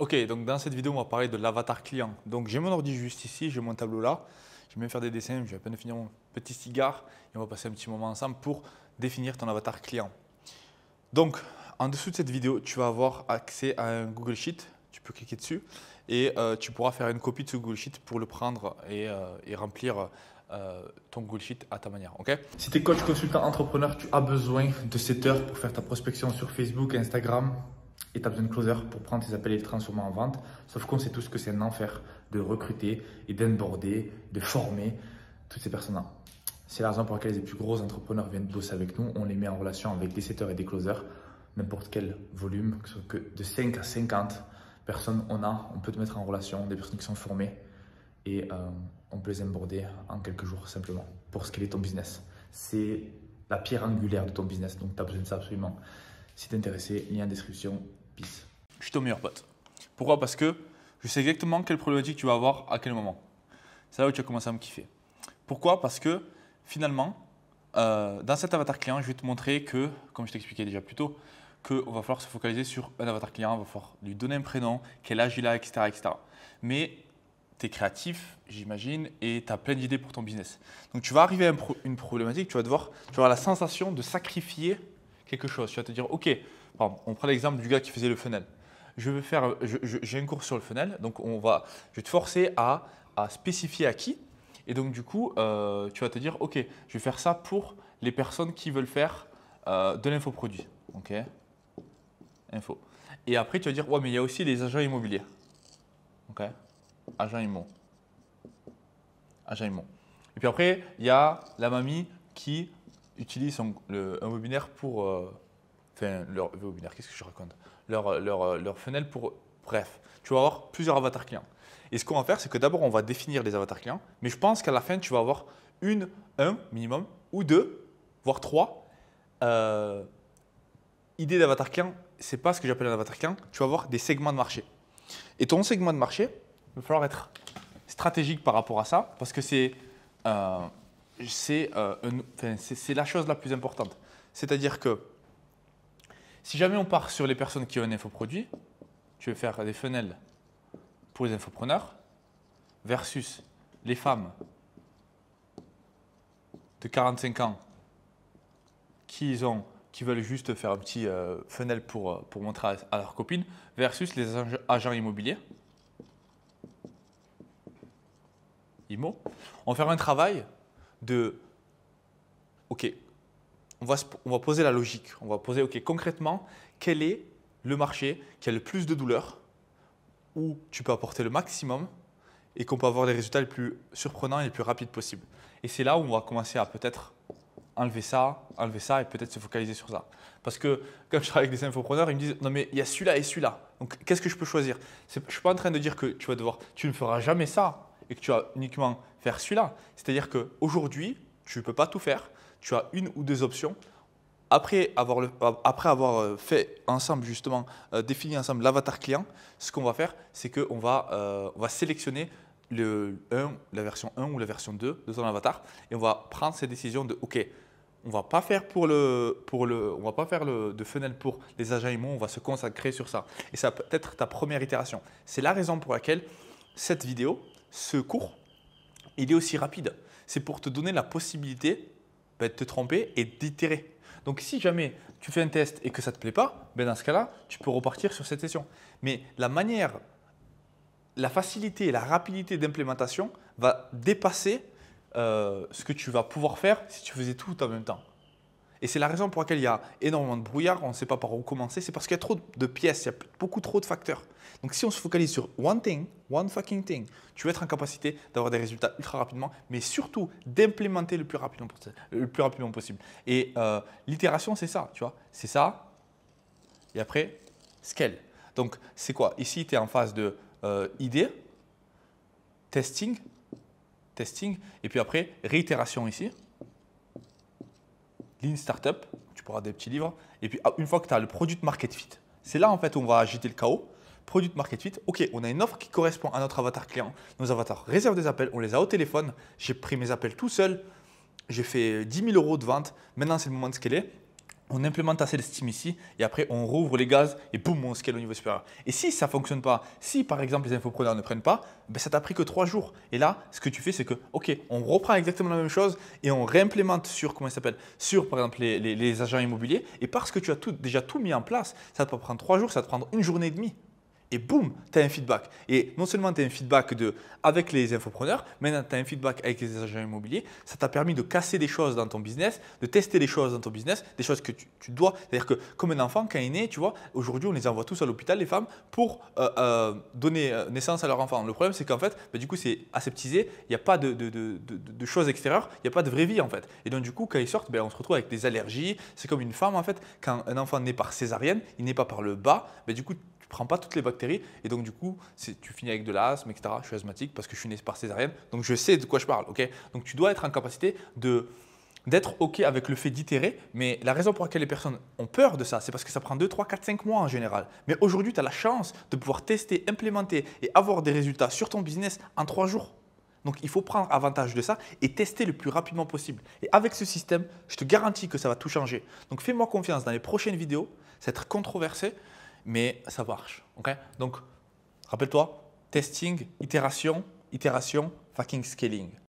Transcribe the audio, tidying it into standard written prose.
Ok, donc dans cette vidéo, on va parler de l'avatar client. Donc j'ai mon ordi juste ici, j'ai mon tableau là. Je vais même faire des dessins, je vais à peine finir mon petit cigare et on va passer un petit moment ensemble pour définir ton avatar client. Donc en dessous de cette vidéo, tu vas avoir accès à un Google Sheet. Tu peux cliquer dessus et tu pourras faire une copie de ce Google Sheet pour le prendre et remplir ton Google Sheet à ta manière. Ok. Si tu es coach, consultant, entrepreneur, tu as besoin de cette heure pour faire ta prospection sur Facebook, Instagram. Et tu as besoin de closer pour prendre tes appels et les transformer en vente. Sauf qu'on sait tous que c'est un enfer de recruter et d'onboarder, de former toutes ces personnes-là. C'est la raison pour laquelle les plus gros entrepreneurs viennent bosser avec nous. On les met en relation avec des setters et des closers. N'importe quel volume, que ce soit que de 5 à 50 personnes on peut te mettre en relation, des personnes qui sont formées. Et on peut les onboarder en quelques jours simplement pour scaler ton business. C'est la pierre angulaire de ton business, donc tu as besoin de ça absolument. Si tu es intéressé, lien en description. Peace. Je suis ton meilleur pote. Pourquoi? Parce que je sais exactement quelle problématique tu vas avoir à quel moment. C'est là où tu vas commencer à me kiffer. Pourquoi? Parce que finalement, dans cet avatar client, je vais te montrer que, comme je t'expliquais déjà plus tôt, qu'il va falloir se focaliser sur un avatar client, il va falloir lui donner un prénom, quel âge il a, etc. etc. Mais tu es créatif, j'imagine, et tu as plein d'idées pour ton business. Donc tu vas arriver à une problématique, tu vas avoir la sensation de sacrifier quelque chose. Tu vas te dire, ok, on prend l'exemple du gars qui faisait le funnel. J'ai un cours sur le funnel, donc je vais te forcer à spécifier à qui. Et donc du coup, tu vas te dire, ok, je vais faire ça pour les personnes qui veulent faire de l'infoproduit. Ok, info. Et après, tu vas dire, ouais, mais il y a aussi les agents immobiliers. Ok, agent immo. Agent immo. Et puis après, il y a la mamie qui utilise un webinaire pour… enfin, leur webinaire, qu'est-ce que je raconte? Leur funnel pour… Bref, tu vas avoir plusieurs avatars clients. Et ce qu'on va faire, c'est que d'abord, on va définir les avatars clients. Mais je pense qu'à la fin, tu vas avoir un minimum ou deux, voire trois idées d'avatar client. Ce n'est pas ce que j'appelle un avatar client. Tu vas avoir des segments de marché. Et ton segment de marché, il va falloir être stratégique par rapport à ça parce que c'est la chose la plus importante. C'est-à-dire que si jamais on part sur les personnes qui ont un infoproduit, tu veux faire des funnels pour les infopreneurs versus les femmes de 45 ans qui veulent juste faire un petit funnel pour montrer à leurs copines versus les agents immobiliers. IMO. On va faire un travail de OK, on va poser la logique. On va poser, OK, concrètement, quel est le marché qui a le plus de douleur, où tu peux apporter le maximum et qu'on peut avoir les résultats les plus surprenants et les plus rapides possibles. Et c'est là où on va commencer à peut-être enlever ça et peut-être se focaliser sur ça. Parce que quand je travaille avec des infopreneurs, ils me disent non mais il y a celui-là et celui-là. Donc qu'est-ce que je peux choisir? Je ne suis pas en train de dire que tu ne feras jamais ça et que tu vas uniquement faire celui-là. C'est-à-dire qu'aujourd'hui, tu ne peux pas tout faire. Tu as une ou deux options. Après avoir fait ensemble, justement, défini ensemble l'avatar client, ce qu'on va faire, c'est qu'on va sélectionner la version 1 ou la version 2 de ton avatar et on va prendre cette décision de OK, on ne va pas faire de funnel pour les agents immo, on va se consacrer sur ça. Et ça peut être ta première itération. C'est la raison pour laquelle cette vidéo, ce cours, il est aussi rapide. C'est pour te donner la possibilité de te tromper et d'itérer. Donc, si jamais tu fais un test et que ça ne te plaît pas, dans ce cas-là, tu peux repartir sur cette session. Mais la facilité et la rapidité d'implémentation va dépasser ce que tu vas pouvoir faire si tu faisais tout en même temps. Et c'est la raison pour laquelle il y a énormément de brouillard, on ne sait pas par où commencer, c'est parce qu'il y a trop de pièces, il y a beaucoup trop de facteurs. Donc si on se focalise sur one fucking thing, tu vas être en capacité d'avoir des résultats ultra rapidement, mais surtout d'implémenter le plus rapidement possible. Et l'itération, c'est ça, tu vois, c'est ça, et après, scale. Donc c'est quoi? Ici, tu es en phase de idée, testing, et puis après, réitération ici. Lean Startup, tu pourras des petits livres. Et puis, une fois que tu as le Product Market Fit, c'est là en fait où on va agiter le chaos. Product Market Fit, OK, on a une offre qui correspond à notre avatar client. Nos avatars réservent des appels, on les a au téléphone. J'ai pris mes appels tout seul. J'ai fait 10 000 € de vente. Maintenant, c'est le moment de scaler. on implémente assez d'estime ici et après on rouvre les gaz et boum, on scale au niveau supérieur. Et si ça ne fonctionne pas, si par exemple les infopreneurs ne prennent pas, ben ça t'a pris que 3 jours. Et là, ce que tu fais, c'est que, ok, on reprend exactement la même chose et on réimplémente sur, comment il s'appelle, sur par exemple les agents immobiliers. Et parce que tu as déjà tout mis en place, ça te prendre 3 jours, ça va te prendre une journée et demie. Et boum, tu as un feedback. Et non seulement tu as un feedback avec les infopreneurs, mais tu as un feedback avec les agents immobiliers. Ça t'a permis de casser des choses dans ton business, de tester des choses dans ton business, des choses que tu dois. C'est-à-dire que comme un enfant, quand il est né, tu vois, aujourd'hui, on les envoie tous à l'hôpital, les femmes, pour donner naissance à leur enfant. Le problème, c'est qu'en fait, du coup, c'est aseptisé. Il n'y a pas de choses extérieures. Il n'y a pas de vraie vie, en fait. Et donc, du coup, quand ils sortent, on se retrouve avec des allergies. C'est comme une femme, en fait. Quand un enfant naît par césarienne, il n'est pas par le bas. Du coup, prends pas toutes les bactéries et donc du coup tu finis avec de l'asthme, etc. Je suis asthmatique parce que je suis né par césarienne, donc je sais de quoi je parle. Ok, donc tu dois être en capacité d'être OK avec le fait d'itérer, mais la raison pour laquelle les personnes ont peur de ça, c'est parce que ça prend 2, 3, 4, 5 mois en général. Mais aujourd'hui, tu as la chance de pouvoir tester, implémenter et avoir des résultats sur ton business en 3 jours. Donc, il faut prendre avantage de ça et tester le plus rapidement possible. Et avec ce système, je te garantis que ça va tout changer. Donc, fais-moi confiance dans les prochaines vidéos. Ça va être controversé, mais ça marche. Okay, donc, rappelle-toi, testing, itération, fucking scaling.